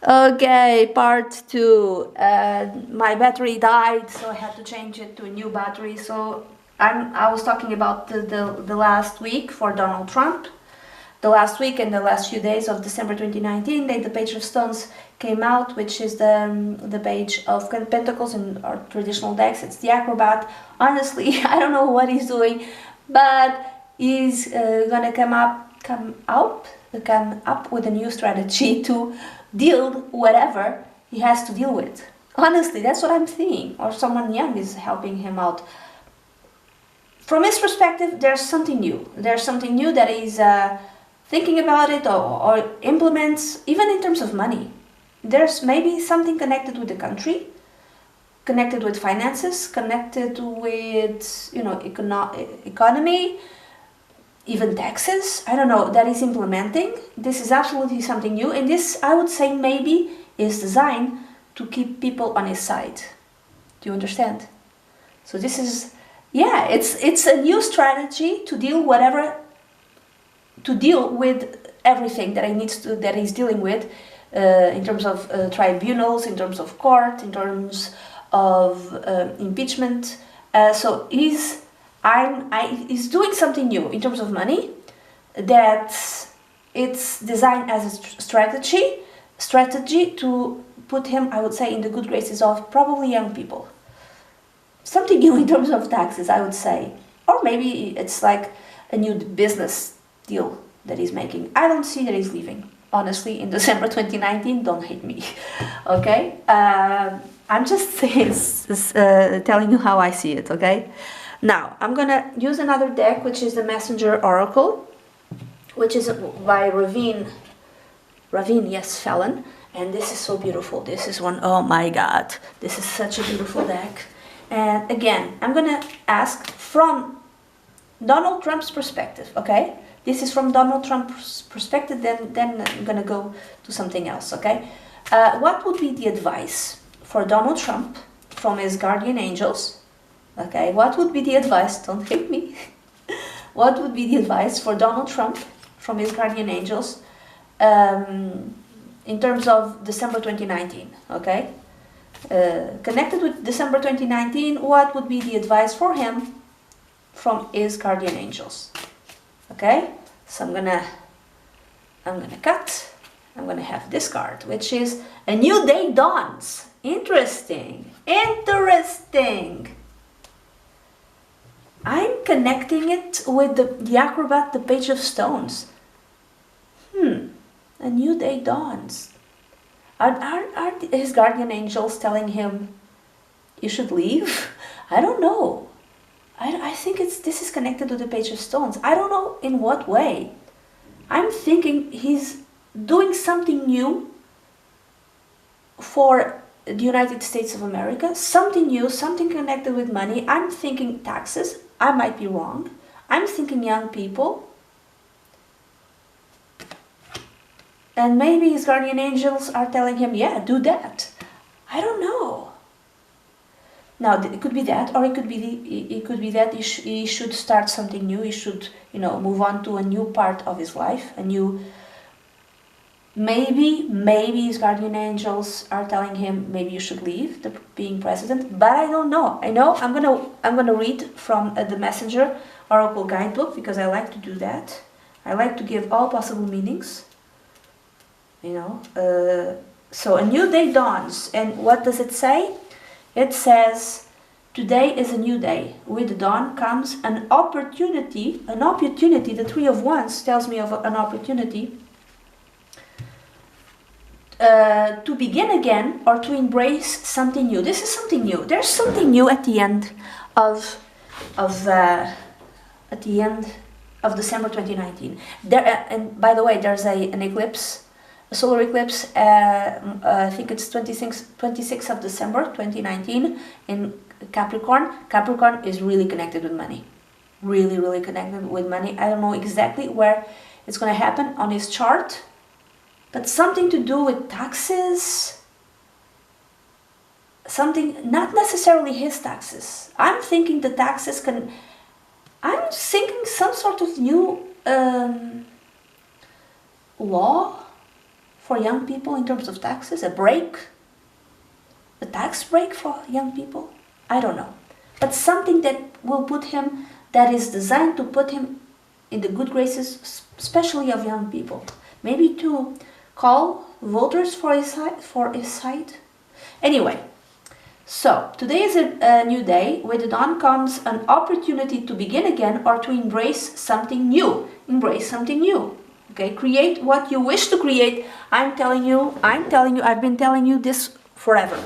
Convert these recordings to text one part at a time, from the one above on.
Okay, part two. My battery died, so I had to change it to a new battery. So I was talking about the last week for Donald Trump. The last week and the last few days of December 2019, the Page of Stones came out, which is the page of Pentacles in our traditional decks. It's the Acrobat. Honestly, I don't know what he's doing, but he's gonna come up with a new strategy to deal whatever he has to deal with. Honestly, that's what I'm seeing. Or someone young is helping him out. From his perspective, there's something new. There's something new that he's thinking about it or implements, even in terms of money. There's maybe something connected with the country, connected with finances, connected with, economy, even taxes, I don't know, that is implementing. This is absolutely something new, and this, I would say, maybe is designed to keep people on his side. Do you understand? So this is, yeah, it's a new strategy to deal with everything that he's dealing with, in terms of tribunals, in terms of court, in terms of impeachment. So he's doing something new in terms of money, that it's designed as a strategy to put him, I would say, in the good graces of probably young people. Something new in terms of taxes, I would say. Or maybe it's like a new business deal that he's making. I don't see that he's leaving. Honestly, in December 2019, don't hate me. Okay? I'm just telling you how I see it, okay? Now, I'm gonna use another deck, which is the Messenger Oracle, which is by Ravine, yes, Fallon. And this is so beautiful. This is one, oh my God. This is such a beautiful deck. And again, I'm gonna ask from Donald Trump's perspective, okay? This is from Donald Trump's perspective, then I'm gonna go to something else, okay? What would be the advice for Donald Trump from his guardian angels? Okay, what would be the advice? Don't hate me. What would be the advice for Donald Trump from his guardian angels in terms of December 2019? Okay, connected with December 2019, what would be the advice for him from his guardian angels? Okay, so I'm gonna cut. I'm gonna have this card, which is a new day dawns. Interesting. I'm connecting it with the Acrobat, the Page of Stones. A new day dawns. Are his guardian angels telling him, you should leave? I don't know. I think this is connected to the Page of Stones. I don't know in what way. I'm thinking he's doing something new for the United States of America, something new, something connected with money. I'm thinking taxes. I might be wrong. I'm thinking young people. And maybe his guardian angels are telling him, yeah, do that. I don't know. Now, it could be that, or it could be that he should start something new. He should, move on to a new part of his life, a new. Maybe his guardian angels are telling him, maybe you should leave being president, but I don't know. I know I'm gonna read from the Messenger Oracle Guidebook, because I like to do that. I like to give all possible meanings. So a new day dawns, and what does it say? It says, today is a new day. With the dawn comes an opportunity. The Three of Wands tells me of an opportunity to begin again, or to embrace something new. This is something new. There's something new at the end of December 2019. And by the way, there's an eclipse, a solar eclipse. I think it's 26th of December 2019 in Capricorn. Capricorn is really connected with money. Really connected with money. I don't know exactly where it's going to happen on his chart, but something to do with taxes, something, not necessarily his taxes. I'm thinking the taxes I'm thinking some sort of new law for young people in terms of taxes? A tax break for young people? I don't know. But something that will put him, that is designed to put him in the good graces, especially of young people. Maybe to call voters for his side. Anyway, so today is a new day. With the dawn comes an opportunity to begin again or to embrace something new. Embrace something new. Okay, create what you wish to create. I've been telling you this forever.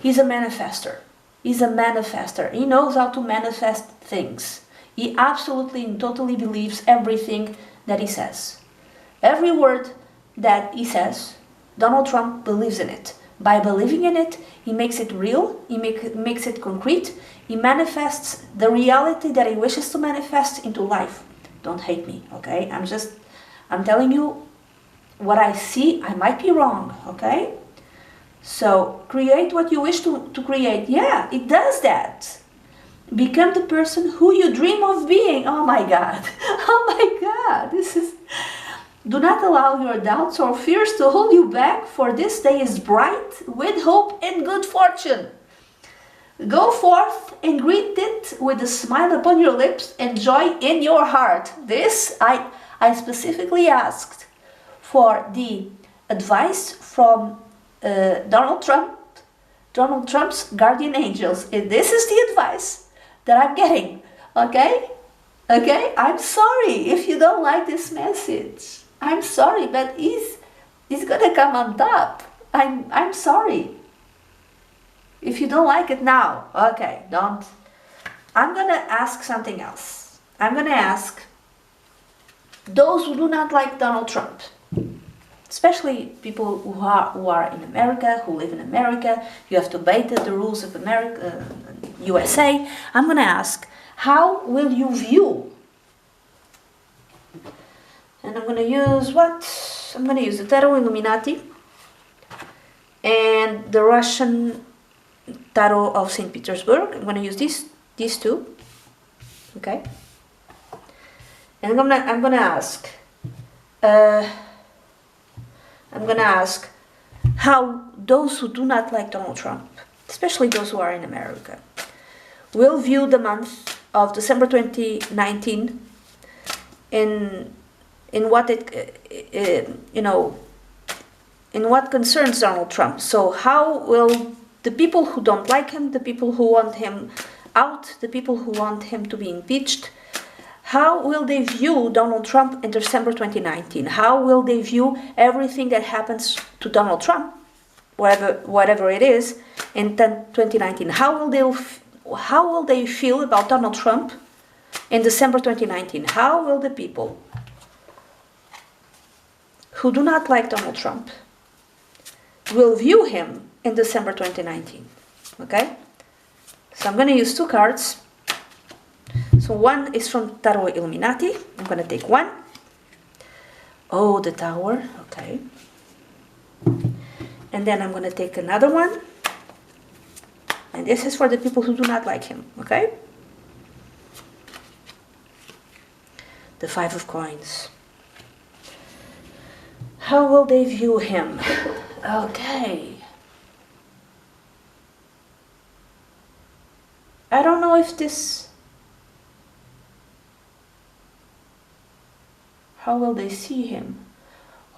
He's a manifester. He's a manifester. He knows how to manifest things. He absolutely and totally believes everything that he says. Every word that he says, Donald Trump believes in it. By believing in it, he makes it real, he makes it concrete, he manifests the reality that he wishes to manifest into life. Don't hate me, okay? I'm telling you what I see. I might be wrong, okay? So, create what you wish to create. Yeah, it does that. Become the person who you dream of being. Oh my God. Oh my God. Do not allow your doubts or fears to hold you back, for this day is bright with hope and good fortune. Go forth and greet it with a smile upon your lips and joy in your heart. This, I specifically asked for the advice from Donald Trump's guardian angels. And this is the advice that I'm getting, okay? Okay, I'm sorry if you don't like this message. I'm sorry, but he's gonna come on top. I'm sorry. If you don't like it now, okay, don't. I'm gonna ask something else. I'm gonna ask those who do not like Donald Trump, especially people who are in America, who live in America, you have to obey the rules of America, USA. I'm gonna ask, how will you view? And I'm going to use what? I'm going to use the Tarot Illuminati and the Russian Tarot of St. Petersburg. I'm going to use these two. Okay? And I'm going to ask how those who do not like Donald Trump, especially those who are in America, will view the month of December 2019 in what in what concerns Donald Trump. So how will the people who don't like him, the people who want him out, the people who want him to be impeached, how will they view Donald Trump in December 2019? How will they view everything that happens to Donald Trump, whatever it is, in 2019? How will they feel about Donald Trump in December 2019? How will the people who do not like Donald Trump will view him in December 2019? Okay? So I'm going to use two cards. So one is from Tarot Illuminati. I'm going to take one. Oh, the Tower. Okay. And then I'm going to take another one. And this is for the people who do not like him. Okay? The Five of Coins. How will they view him? Okay. I don't know if this... How will they see him?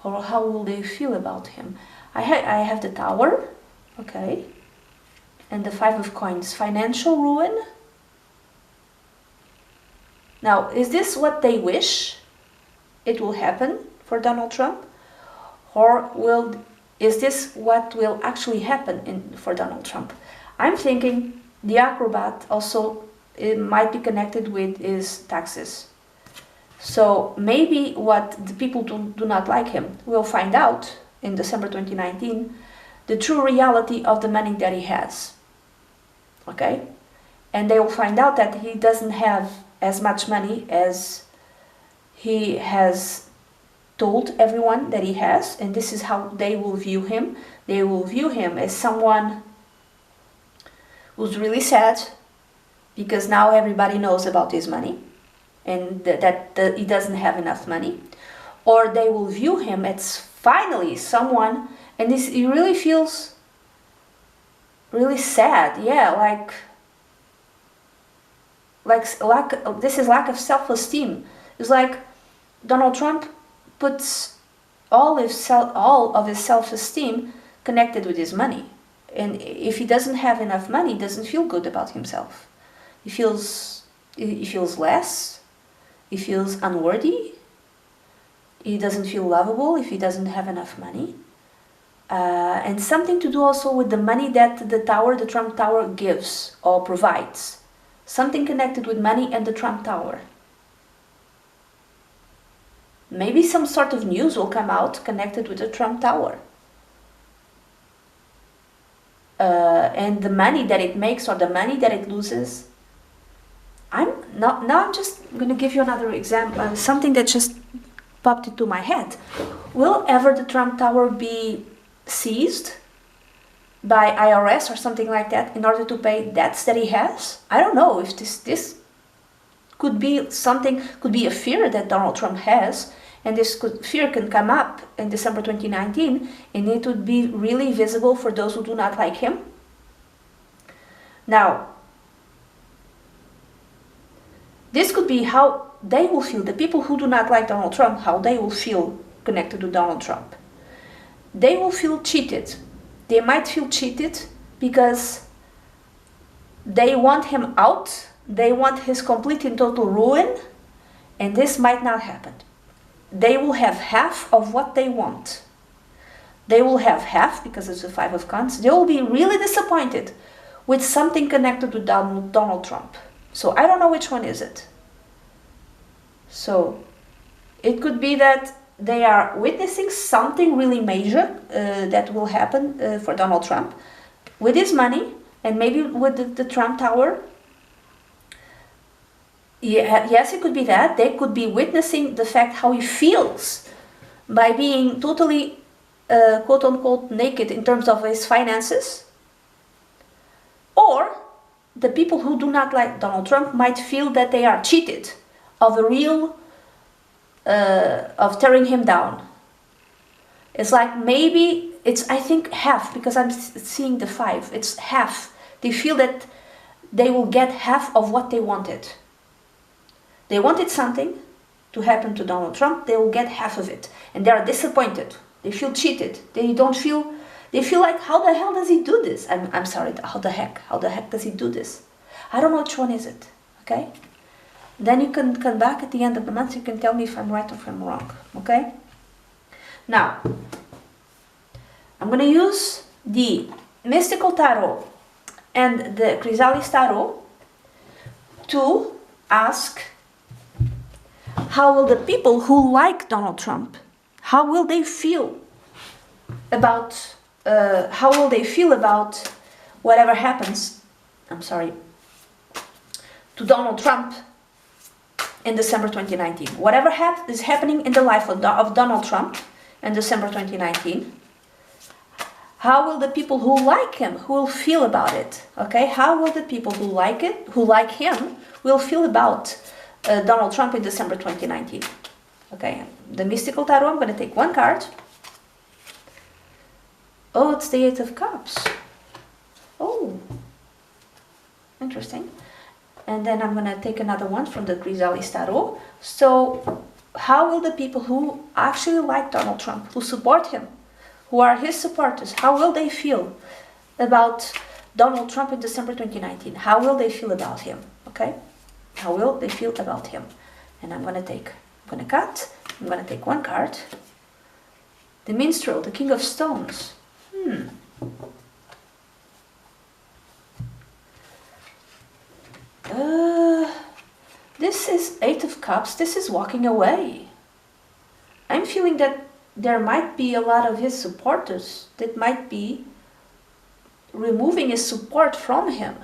Or how will they feel about him? I have the Tower, okay, and the Five of Coins. Financial ruin. Now, is this what they wish it will happen for Donald Trump? Or is this what will actually happen for Donald Trump? I'm thinking the acrobat also, it might be connected with his taxes. So maybe what the people do not like him will find out in December 2019, the true reality of the money that he has. Okay? And they will find out that he doesn't have as much money as he has told everyone that he has, and this is how they will view him. They will view him as someone who's really sad because now everybody knows about his money and that he doesn't have enough money. Or they will view him as finally someone, and this, he really feels really sad. Yeah, this is lack of self-esteem. It's like Donald Trump puts all of his self-esteem connected with his money, and if he doesn't have enough money, he doesn't feel good about himself. He feels less. He feels unworthy. He doesn't feel lovable if he doesn't have enough money. And something to do also with the money that the Trump Tower gives or provides. Something connected with money and the Trump Tower. Maybe some sort of news will come out connected with the Trump Tower. And the money that it makes or the money that it loses. I'm just going to give you another example, something that just popped into my head. Will ever the Trump Tower be seized by IRS or something like that in order to pay debts that he has? I don't know if this could be something, could be a fear that Donald Trump has, and this fear can come up in December 2019, and it would be really visible for those who do not like him. Now, this could be how they will feel, the people who do not like Donald Trump, how they will feel connected to Donald Trump. They will feel cheated. They might feel cheated because they want him out, they want his complete and total ruin, and this might not happen. They will have half of what they want. They will have half because it's the Five of Cups. They will be really disappointed with something connected with Donald Trump. So I don't know which one is it. So it could be that they are witnessing something really major that will happen for Donald Trump with his money and maybe with the Trump Tower. Yeah, yes, it could be that. They could be witnessing the fact how he feels by being totally, quote-unquote, naked in terms of his finances. Or the people who do not like Donald Trump might feel that they are cheated of a real, of tearing him down. It's like maybe, it's, I think, half, because I'm seeing the 5. It's half. They feel that they will get half of what they wanted. They wanted something to happen to Donald Trump, they will get half of it. And they are disappointed. They feel cheated. They feel like, how the hell does he do this? I'm sorry, how the heck does he do this? I don't know which one is it, okay? Then you can come back at the end of the month, you can tell me if I'm right or if I'm wrong, okay? Now, I'm going to use the Mystical Tarot and the Chrysalis Tarot to ask, how will the people who like Donald Trump, how will they feel about whatever happens, to Donald Trump in December 2019. Whatever is happening in the life of Donald Trump in December 2019, how will the people who like him, who will feel about it, okay? How will the people who like him, will feel about Donald Trump in December 2019? Okay, the Mystical Tarot, I'm going to take one card. Oh, it's the 8 of Cups. Oh, interesting. And then I'm going to take another one from the Chrysalis Tarot. So, how will the people who actually like Donald Trump, who support him, who are his supporters, how will they feel about Donald Trump in December 2019? How will they feel about him? Okay? How will they feel about him? And I'm going to take one card. The Minstrel, the King of Stones. This is 8 of Cups. This is walking away. I'm feeling that there might be a lot of his supporters that might be removing his support from him.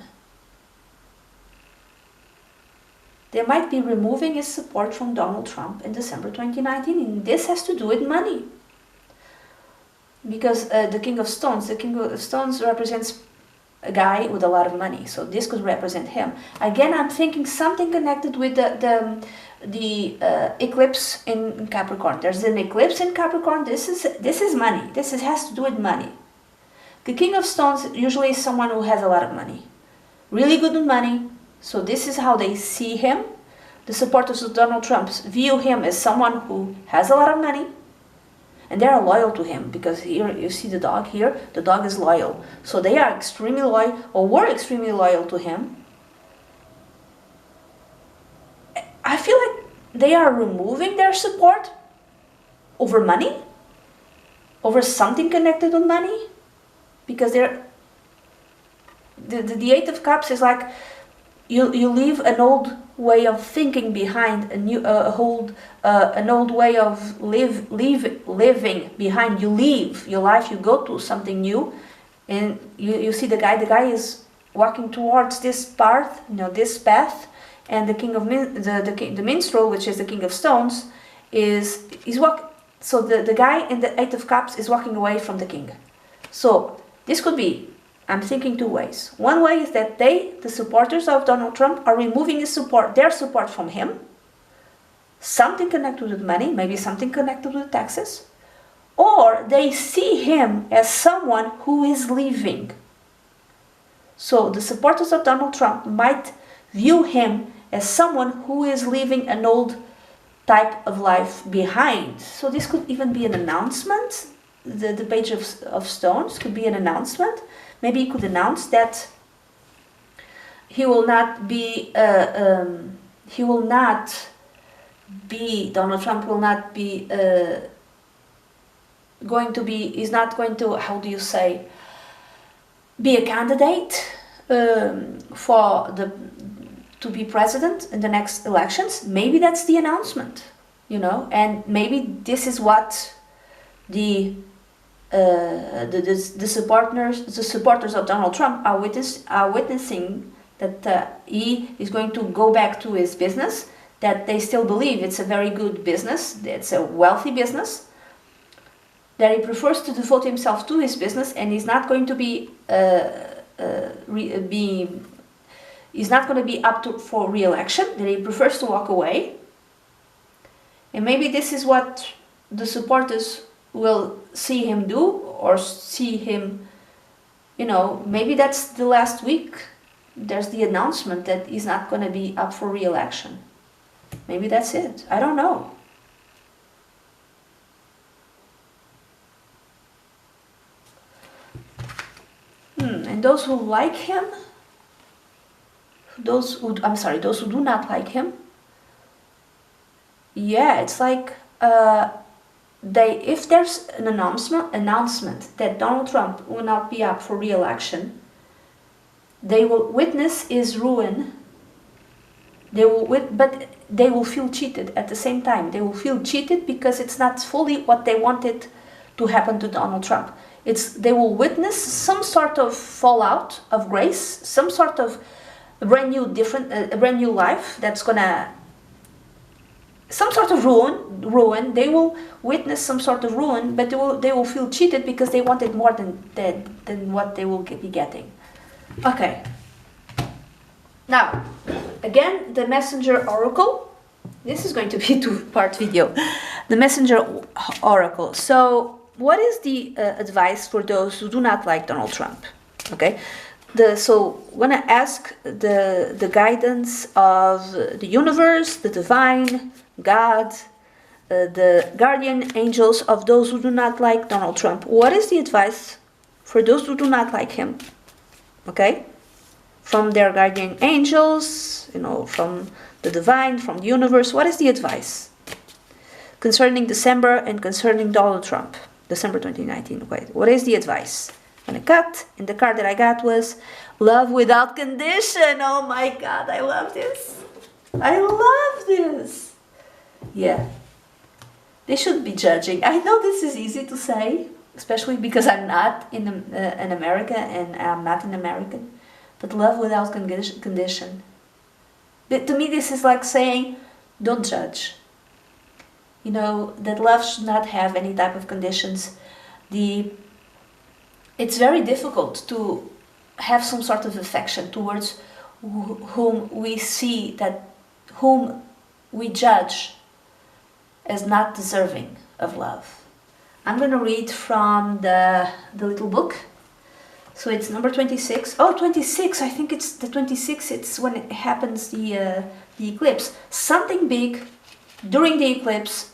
They might be removing his support from Donald Trump in December 2019. And this has to do with money. Because the King of Stones represents a guy with a lot of money. So this could represent him. Again, I'm thinking something connected with the eclipse in Capricorn. There's an eclipse in Capricorn. This is money. Has to do with money. The King of Stones usually is someone who has a lot of money, really good with money. So this is how they see him. The supporters of Donald Trump view him as someone who has a lot of money, and they are loyal to him, because here you see the dog here. The dog is loyal, so they are extremely loyal, or were extremely loyal to him. I feel like they are removing their support over money, over something connected with money, because they're the Eight of Cups is like you leave an old way of thinking behind, an old way of living behind. You leave your life, you go to something new, and you see the guy is walking towards this path, this path, and the king of the minstrel, which is the King of Stones, is walking. So the guy in the Eight of Cups is walking away from the king. So this could be, I'm thinking two ways. One way is that the supporters of Donald Trump, are removing their support from him. Something connected with money, maybe something connected with taxes. Or they see him as someone who is leaving. So the supporters of Donald Trump might view him as someone who is leaving an old type of life behind. So this could even be an announcement. The Page of Stones could be an announcement. Maybe he could announce that he will not be, Donald Trump will not be is not going to, how do you say, be a candidate to be president in the next elections. Maybe that's the announcement, and maybe this is what the supporters of Donald Trump are witnessing, that he is going to go back to his business, that they still believe it's a very good business, it's a wealthy business, that he prefers to devote himself to his business, and he's not going to be up for re-election, that he prefers to walk away. And maybe this is what the supporters will see him do, or see him, maybe that's the last week. There's the announcement that he's not going to be up for re-election. Maybe that's it. I don't know. And those who like him, those who do not like him, yeah, it's like if there's an announcement that Donald Trump will not be up for re-election, they will witness his ruin. But they will feel cheated at the same time. They will feel cheated because it's not fully what they wanted to happen to Donald Trump. They will witness some sort of fallout of grace, some sort of a brand new life that's gonna, some sort of ruin. They will witness some sort of ruin, but they will feel cheated because they wanted more than what they will be getting. Okay. Now, again, the Messenger Oracle. This is going to be a two-part video. The Messenger Oracle. So, what is the advice for those who do not like Donald Trump? Okay. So, I'm going to ask the guidance of the universe, the divine, God, the guardian angels of those who do not like Donald Trump. What is the advice for those who do not like him? Okay. From their guardian angels, from the divine, from the universe. What is the advice concerning December and concerning Donald Trump? December 2019. Okay. What is the advice? And I cut, and the card that I got was love without condition. Oh my God, I love this. I love this. Yeah. They should be judging. I know this is easy to say, especially because I'm not in America, and I'm not an American. But love without condition. To me, this is like saying, don't judge. That love should not have any type of conditions. It's very difficult to have some sort of affection towards whom we see that, whom we judge as not deserving of love. I'm going to read from the little book. So it's number 26. Oh, 26. I think it's the 26. It's when it happens, the eclipse. Something big during the eclipse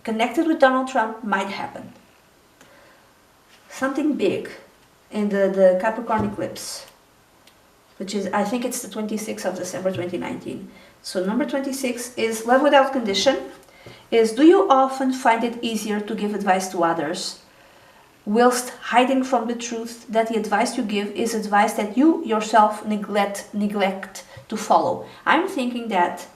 connected with Donald Trump might happen. Something big in the Capricorn eclipse, which is, I think it's the 26th of December 2019. So number 26 is love without condition. Do you often find it easier to give advice to others whilst hiding from the truth that the advice you give is advice that you yourself neglect to follow? I'm thinking that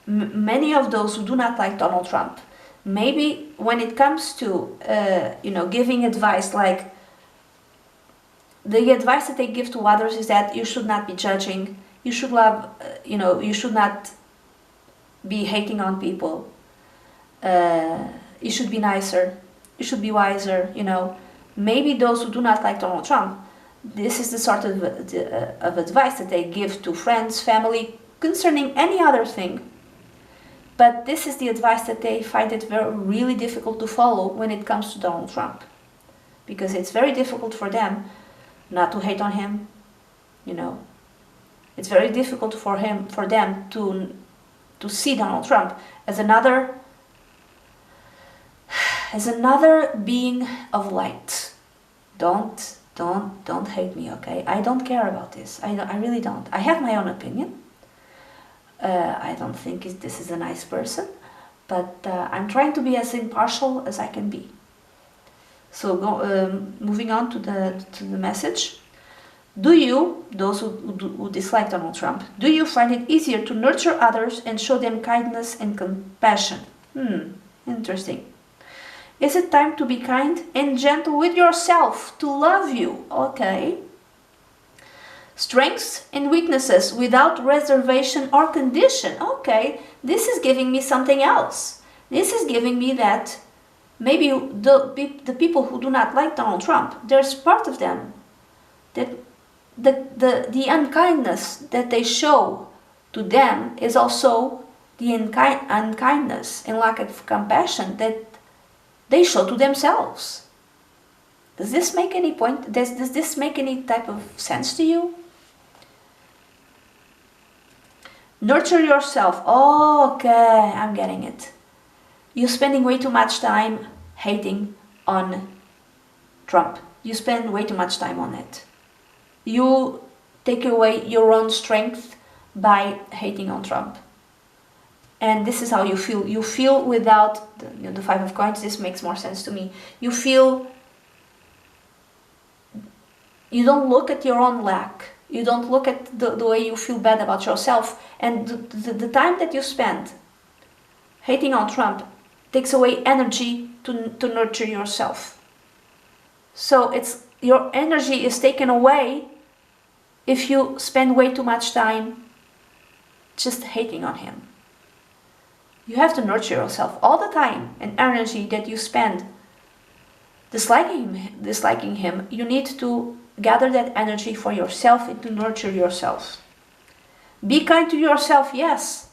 many of those who do not like Donald Trump, maybe when it comes to giving advice, like the advice that they give to others is that you should not be judging, you should love, you should not be hating on people, you should be nicer, you should be wiser, Maybe those who do not like Donald Trump, this is the sort of advice that they give to friends, family, concerning any other thing. But this is the advice that they find it really difficult to follow when it comes to Donald Trump. Because it's very difficult for them not to hate on him, It's very difficult for them to see Donald Trump as another being of light. Don't hate me, okay? I don't care about this. I really don't. I have my own opinion. I don't think this is a nice person, but I'm trying to be as impartial as I can be. So moving on to the message. Do you, those who dislike Donald Trump, do you find it easier to nurture others and show them kindness and compassion? Interesting. Is it time to be kind and gentle with yourself, to love you? Okay. Strengths and weaknesses without reservation or condition. Okay, this is giving me something else. This is giving me that maybe the people who do not like Donald Trump, there's part of them that the unkindness that they show to them is also the unkindness and lack of compassion that they show to themselves. Does this make any point? Does this make any type of sense to you? Nurture yourself. Okay, I'm getting it. You're spending way too much time hating on Trump. You spend way too much time on it. You take away your own strength by hating on Trump. And this is how you feel. You feel without the Five of Coins. This makes more sense to me. You feel, you don't look at your own lack. You don't look at the way you feel bad about yourself. And the time that you spend hating on Trump takes away energy to nurture yourself. So it's your energy is taken away if you spend way too much time just hating on him. You have to nurture yourself all the time, and energy that you spend disliking him, you need to gather that energy for yourself and to nurture yourself. Be kind to yourself, yes.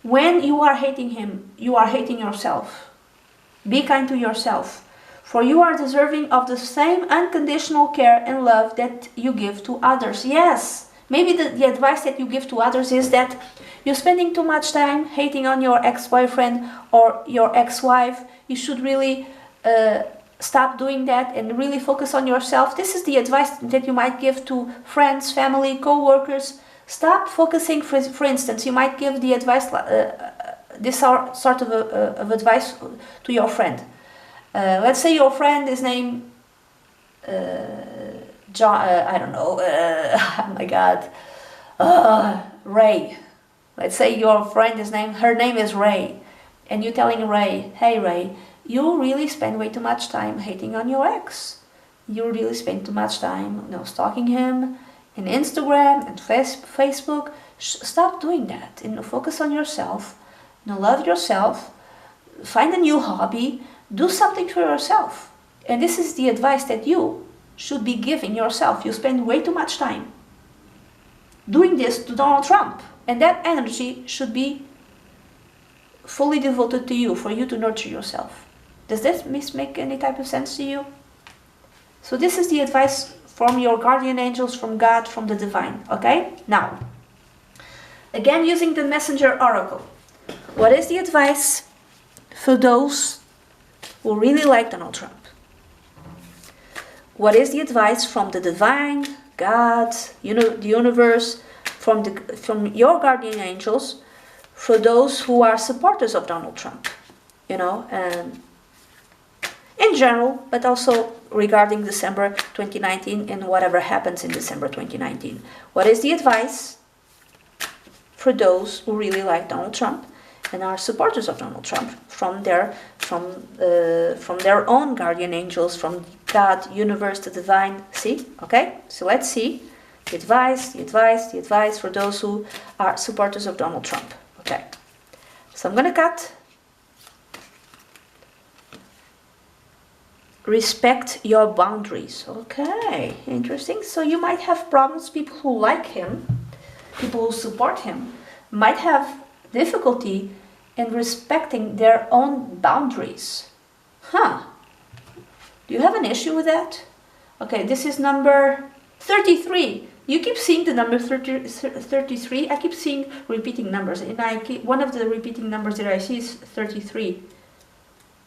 When you are hating him, you are hating yourself. Be kind to yourself, for you are deserving of the same unconditional care and love that you give to others. Yes, maybe the advice that you give to others is that you're spending too much time hating on your ex-boyfriend or your ex-wife. You should really stop doing that and really focus on yourself. This is the advice that you might give to friends, family, co-workers. Stop focusing, for instance, you might give the advice, this sort of advice to your friend. Let's say your friend is named John, I don't know, oh my God, Ray. Let's say your friend is her name is Ray, and you're telling Ray, hey Ray, you really spend way too much time hating on your ex. You really spend too much time, stalking him in Instagram and Facebook. Stop doing that and focus on yourself. Love yourself. Find a new hobby. Do something for yourself. And this is the advice that you should be giving yourself. You spend way too much time doing this to Donald Trump. And that energy should be fully devoted to you, for you to nurture yourself. Does this make any type of sense to you? So this is the advice from your guardian angels, from God, from the divine. Okay? Now, again using the messenger oracle. What is the advice for those who really like Donald Trump? What is the advice from the divine, God, the universe, from your guardian angels, for those who are supporters of Donald Trump? And in general, but also regarding December 2019 and whatever happens in December 2019. What is the advice for those who really like Donald Trump and are supporters of Donald Trump from their own guardian angels, from God, universe, the divine? See? Okay? So let's see the advice for those who are supporters of Donald Trump. Okay. So I'm going to cut. Respect your boundaries. Okay, interesting. So you might have problems. People who like him, people who support him, might have difficulty in respecting their own boundaries. Do you have an issue with that? Okay, this is number 33. You keep seeing the number 33. I keep seeing repeating numbers, and one of the repeating numbers that I see is 33.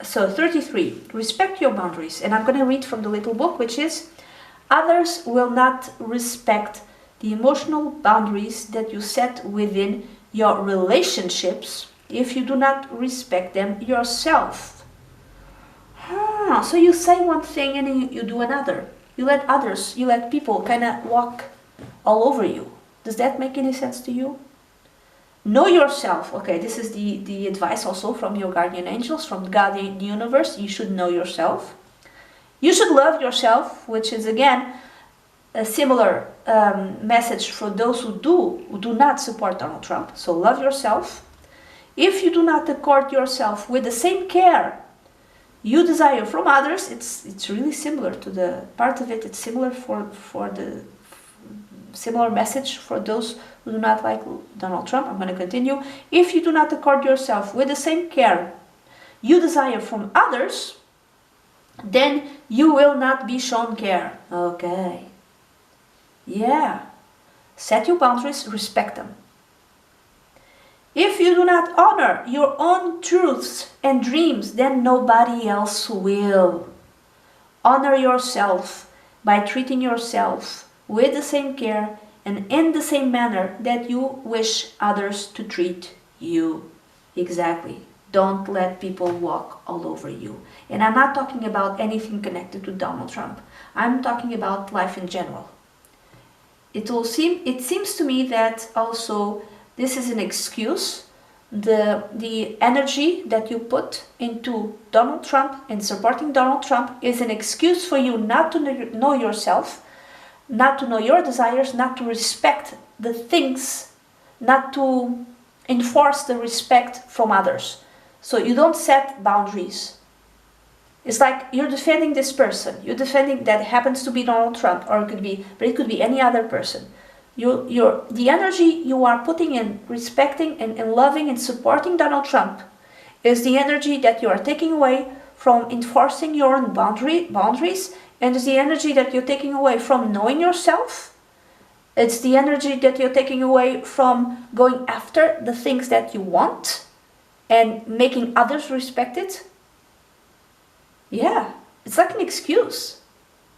So 33, respect your boundaries. And I'm going to read from the little book, which is, others will not respect the emotional boundaries that you set within your relationships if you do not respect them yourself. So you say one thing and you do another. You let people kind of walk all over you. Does that make any sense to you? Know yourself. Okay, this is the advice also from your guardian angels, from God in the universe. You should know yourself. You should love yourself, which is again a similar message for those who do not support Donald Trump. So love yourself. If you do not accord yourself with the same care you desire from others, it's really similar to the part of it. It's similar for the similar message for those who do not like Donald Trump. I'm going to continue. If you do not accord yourself with the same care you desire from others, then you will not be shown care. Okay. Yeah. Set your boundaries, respect them. If you do not honor your own truths and dreams, then nobody else will. Honor yourself by treating yourself with the same care and in the same manner that you wish others to treat you. Exactly. Don't let people walk all over you. And I'm not talking about anything connected to Donald Trump. I'm talking about life in general. It seems to me that also this is an excuse. The energy that you put into Donald Trump and supporting Donald Trump is an excuse for you not to know yourself, not to know your desires, not to respect the things, not to enforce the respect from others. So you don't set boundaries. It's like you're defending this person. You're defending that happens to be Donald Trump, or it could be any other person. The energy you are putting in respecting and loving and supporting Donald Trump is the energy that you are taking away from enforcing your own boundaries. And it's the energy that you're taking away from knowing yourself. It's the energy that you're taking away from going after the things that you want and making others respect it. Yeah, it's like an excuse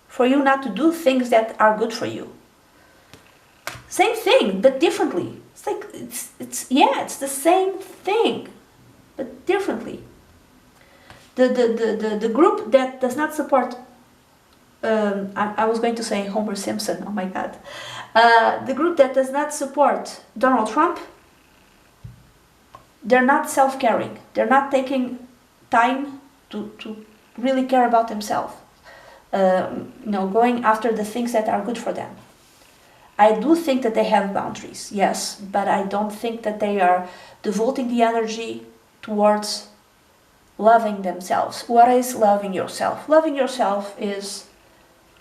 for you not to do things that are good for you. Same thing, but differently. It's the same thing, but differently. The group that does not support I was going to say Homer Simpson, oh my god. The group that does not support Donald Trump, they're not self-caring. They're not taking time to really care about themselves. Going after the things that are good for them. I do think that they have boundaries, yes, but I don't think that they are devoting the energy towards loving themselves. What is loving yourself? Loving yourself is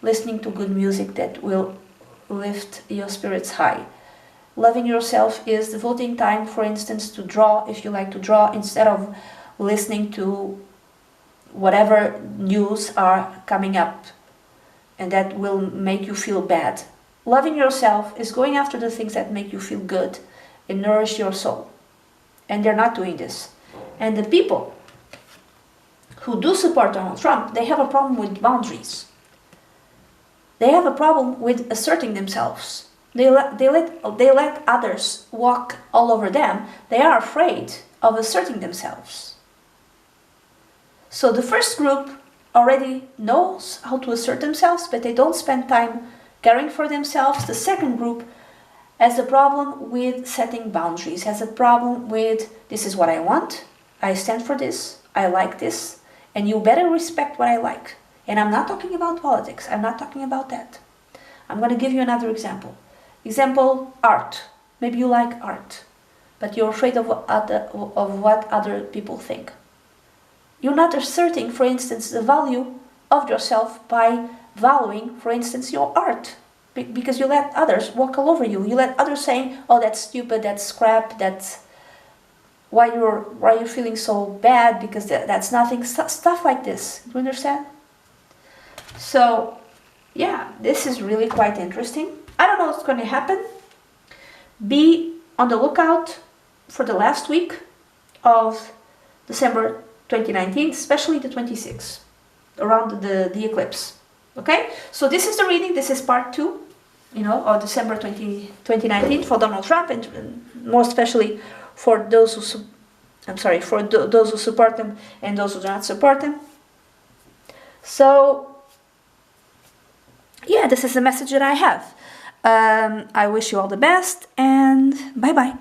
listening to good music that will lift your spirits high. Loving yourself is devoting time, for instance, to draw, if you like to draw, instead of listening to whatever news are coming up and that will make you feel bad. Loving yourself is going after the things that make you feel good and nourish your soul. And they're not doing this. And the people who do support Donald Trump, they have a problem with boundaries. They have a problem with asserting themselves. They let others walk all over them. They are afraid of asserting themselves. So the first group already knows how to assert themselves, but they don't spend time caring for themselves. The second group has a problem with setting boundaries, has a problem with, this is what I want, I stand for this, I like this, and you better respect what I like. And I'm not talking about politics, I'm not talking about that. I'm going to give you another example. Example, art. Maybe you like art, but you're afraid of what other people think. You're not asserting, for instance, the value of yourself by valuing, for instance, your art. Because you let others walk all over you. You let others say, oh, that's stupid, that's crap, that's why you're feeling so bad, because that's nothing, stuff like this. Do you understand? So, yeah, this is really quite interesting. I don't know what's going to happen. Be on the lookout for the last week of December 2019, especially the 26th, around the eclipse. Okay? So this is the reading. This is part 2, of December 2019 for Donald Trump, and more especially for those who, those who support him and those who do not support him. So, yeah, this is the message that I have. I wish you all the best, and bye-bye.